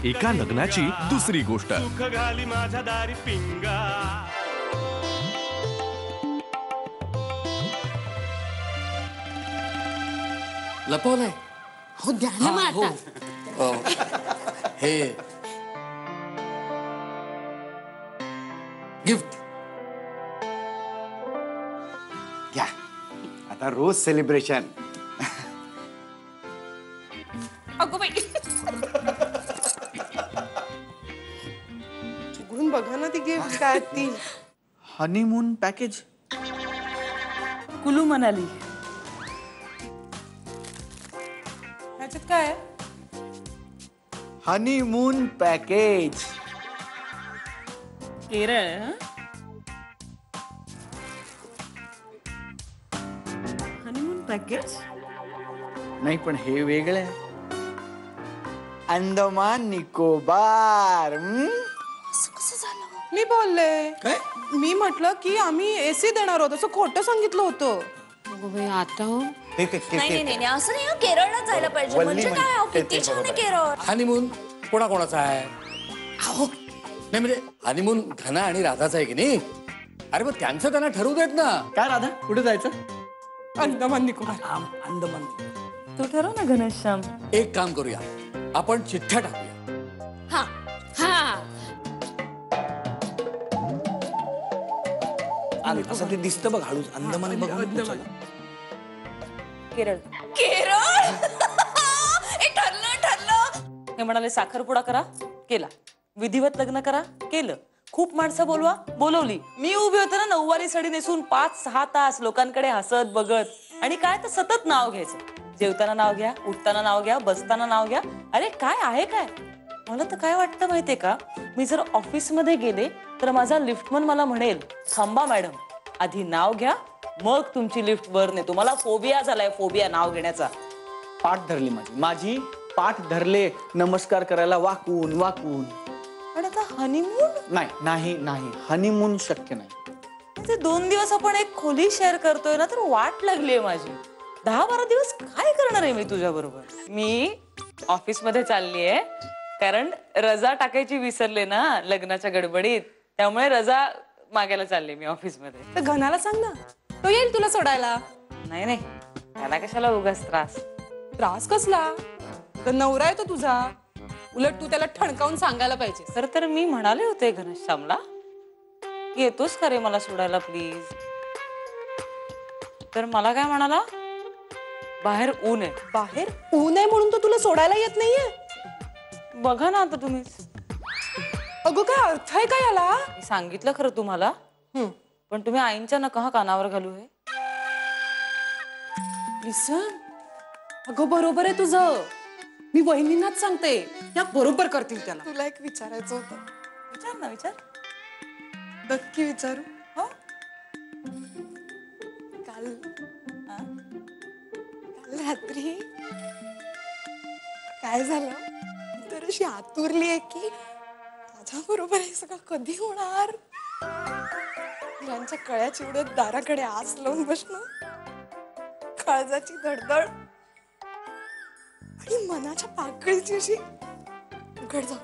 एका लग्नाची दुसरी गोष्ट। सुख घाली माझ्या दारी पिंगा। लपवलंय हो द्या ना मग आता। हे गिफ्ट घ्या आता रोज सेलिब्रेशन। अगो बाई उघडून बघा ना ती गिफ्ट काय ती। Honeymoon package Kullu Manali. ह्याच्यात काय आहे? Honeymoon package Kerala. Honeymoon package नाही पण हे वेगळं आहे। अंदमान निकोबार। कसं झालं? मी बोलले काय? मी म्हटलं की आम्ही एसी देणार होतो असं खोटं सांगितलं होतं। अगो बाई आता हो नाही नाही नाही असं नाही, केरळला जायला पाहिजे। वल्ली म्हणजे काय म्हणजे किती ते छान आहे बरोबर. केरळ। हनीमून कोणाकोणाचा आहे? अहो नाही म्हणजे हनीमून घना आणि राधाचा आहे की नाही? अरे मग त्यांचं त्यांना ठरवू देत ना। काय राधा कुठे जायचं? अंदमान निकोबार। अंदमान। तू ठरव ना घनश्याम। एक काम करूया, आपण चिठ्ठ्या टाकूया। हा हा असं ते दिसतं बघ हळूच अंदमान बघ। केरळ केरळ हे ठरलं ठरलं। हे म्हणाले साखरपुडा करा, केला। विधिवत लग्न करा, केलं। खूप माणसं बोलवा, बोलवली। मी उभी होते ना नऊवारी साडी नेसून 5-6 तास लोकांकडे हसत बघत। आणि काय तर सतत नाव घ्यायचं। जेवताना नाव घ्या, उठताना नाव घ्या, बसताना नाव घ्या। अरे काय आहे काय? मला तर काय वाटतं माहितीये का, मी जर ऑफिस मध्ये गेले तर माझा लिफ्टमन मला म्हणेल, थांबा मॅडम, आधी नाव घ्या मग तुमची लिफ्ट वर नेतो। मला फोबिया झालाय, फोबिया नाव घेण्याचा। पाठ धरली माझी पाठ धरले नमस्कार करायला वाकून वाकून। पण आता हनीमून नाही नाही नाही हनीमून शक्य नाही। ते 2 दिवस आपण एक खोली शेअर करतोय ना, तर वाट लागलीये माझी। 10-12 दिवस काय करणार आहे मी तुझ्या बरोबर? मी ऑफिस मध्ये चाललीये कारण रजा टाकायची विसरले ना लग्नाच्या गडबडीत, त्यामुळे रजा मागायला चालले मी ऑफिस मध्ये। तर घनाला सांग ना, तो येईल तुला सोडायला। नाही नाही, त्याला कशाला उगाच त्रास। त्रास कसला? तर नवरा आहे तो तुझा, उलट तू त्याला ठणकावून सांगायला पाहिजे। तर मी म्हणाले होते घनश्यामला, येतोस का रे मला सोडायला प्लीज? तर मला काय म्हणाला, बाहेर ऊन आहे। बाहेर ऊन आहे म्हणून तो तुला सोडायला येत नाहीये? बघा ना आता तुम्हीच। अगो काय अर्थ आहे का याला? मी सांगितलं खरं तुम्हाला, पण तुम्ही आईंच्या नका कानावर घालू हे। लिसन, अगो बरोबर आहे तुझं। मी वहिनींनाच सांगते, त्या बरोबर करतील त्याला। तुला एक विचारायचं होतं। विचार ना, विचार। नक्की विचारू? हो काल रात्री काय झालं, तर अशी आतुरली आहे की माझ्या बरोबर हे सगळं कधी होणार। मुलांच्या कळ्या चिवडत दाराकडे आस लावून बसणं, काळजाची धडधड आणि मनाच्या पाकळीची अशी उघड जाऊ।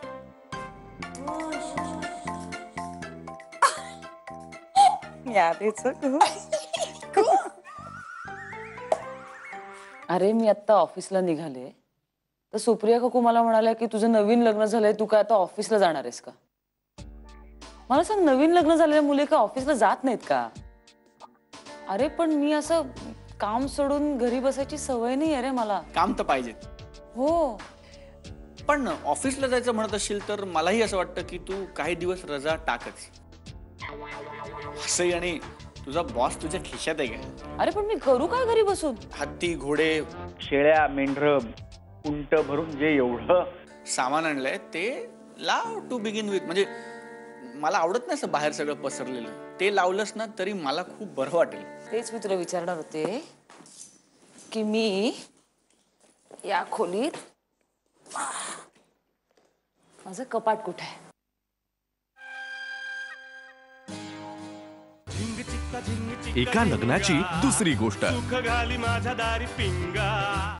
अरे मी आता ऑफिसला निघाले तर सुप्रिया काकू मला म्हणाल्या की तुझं नवीन लग्न झालंय, तू काय आता ऑफिसला जाणार आहेस का? मला सांग, नवीन लग्न झालेल्या मुली का ऑफिसला जात नाहीत का? अरे पण मी असं काम सोडून घरी बसायची सवय नाही अरे मला। काम तर पाहिजे हो, पण ऑफिसला जायचं म्हणत असशील तर मलाही असं वाटतं की तू काही दिवस रजा टाकच। असंही आणि तुझा बॉस तुझ्या खिशात आहे का? अरे पण मी करू काय घरी बसून? हत्ती घोडे शेळ्या मेंढर उंट भरून जे एवढं सामान आणलंय ते लाव टू बिगिन विथ। म्हणजे मला आवडत नाही असं बाहेर सगळं पसरलेलं, ते लावलंस ना तरी मला खूप बरं वाटेल। तेच मी तुला विचारणार होते की मी या खोलीत माझं कपाट कुठे आहे? एका लग्नाची दुसरी गोष्ट। सुख घाली माझ्या दारी पिंगा।